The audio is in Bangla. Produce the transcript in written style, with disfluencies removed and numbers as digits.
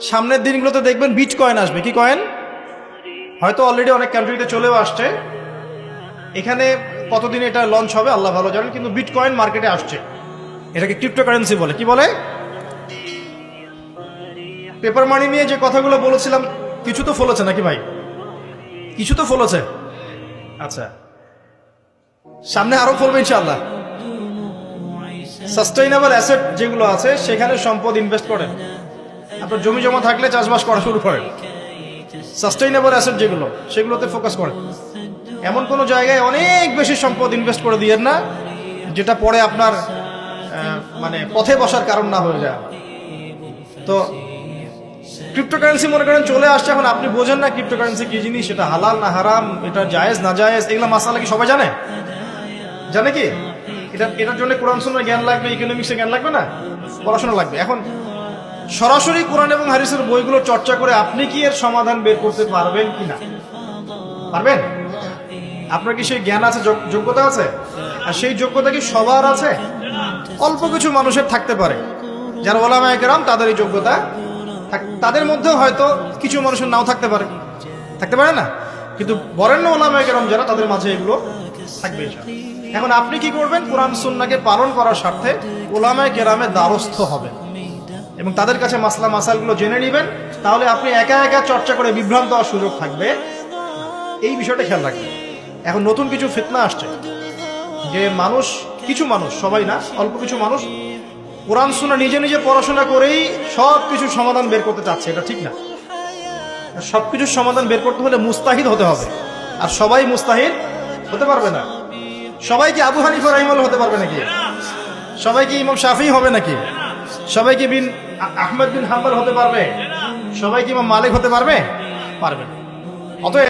সামনের দিনগুলোতে দেখবেন বিটকয়েন আসবে। কি কয়েন? হয়তো অলরেডি অনেক কান্ট্রিতে চলেও আসছে। এখানে কতদিন এটা লঞ্চ হবে আল্লাহ ভালো জানেন, কিন্তু বিটকয়েন মার্কেটে আসছে। এটাকে ক্রিপ্টোকারেন্সি বলে। কি বলে? পেপার মানি নিয়ে যে কথাগুলো বলেছিলাম কিছু তো ফলেছে নাকি ভাই? কিছু তো ফলেছে। আচ্ছা, সামনে আরো ফলবে ইনশাআল্লাহ। সাস্টেইনেবল অ্যাসেট যেগুলো আছে সেখানে সম্পদ ইনভেস্ট করেন। আপনার জমি জমা থাকলে চাষবাস করা শুরু করেন। সাস্টেইনেবল অ্যাসেট যেগুলো সেগুলোতে ফোকাস করেন। এমন কোনো জায়গায় অনেক বেশি সম্পদ ইনভেস্ট করে দিয়েন না যেটা পরে আপনার মানে পথে বসার কারণ না হয়ে যায়। তো ক্রিপ্টোকারেন্সি মনে করেন চলে আসছে, এখন আপনি বোঝেন না ক্রিপ্টোকারেন্সি কি জিনিস, সেটা হালাল না হারাম, এটা জায়েজ না জায়েজ, এগুলো মাসালা কি সবাই জানে? জানে কি? এটার জন্য কোরআন সুন্নাহর জ্ঞান লাগবে, ইকোনমিক্সের জ্ঞান লাগবে না, পড়াশোনা লাগবে। এখন সরাসরি কোরআন এবং হাদিসের বইগুলো চর্চা করে আপনি কি এর সমাধান বের করতে পারবেন কিনা? পারবেন? আপনার কি সেই জ্ঞান আছে, যোগ্যতা আছে? আর সেই যোগ্যতা কি সবার আছে? অল্প কিছু মানুষের থাকতে পারে, যারা ওলামায়ে কেরাম তাদের এই যোগ্যতা, তাদের মধ্যেও হয়তো কিছু মানুষের নাও থাকতে পারে, থাকতে পারে না, কিন্তু বরেণ্য ওলামায়ে কেরাম যারা, তাদের মাঝে এগুলো থাকবে। এখন আপনি কি করবেন? কোরআন সুন্নাহকে পালন করার স্বার্থে ওলামায়ে কেরামের দ্বারস্থ হবেন এবং তাদের কাছে মাসলা মাসালগুলো জেনে নেবেন। তাহলে আপনি একা একা চর্চা করে বিভ্রান্ত হওয়ার সুযোগ থাকবে। এই বিষয়টা খেয়াল রাখবেন। এখন নতুন কিছু ফিতনা আসছে যে মানুষ, কিছু মানুষ, সবাই না, অল্প কিছু মানুষ কোরআন সুন্নাহ নিজে নিজে পড়াশোনা করেই সব কিছুর সমাধান বের করতে চাচ্ছে। এটা ঠিক না। সবকিছুর সমাধান বের করতে হলে মুস্তাহিদ হতে হবে, আর সবাই মুস্তাহিদ হতে পারবে না। সবাই কি আবু হানিফা রাহিমাহুল্লাহ হতে পারবে নাকি? সবাই কি ইমাম শাফিঈ হবে নাকি? সবাই কি আহমদ বিন হাম্বল হতে পারবে? সবাই কি ইমাম মালিক হতে পারবে? পারবে না। অতএব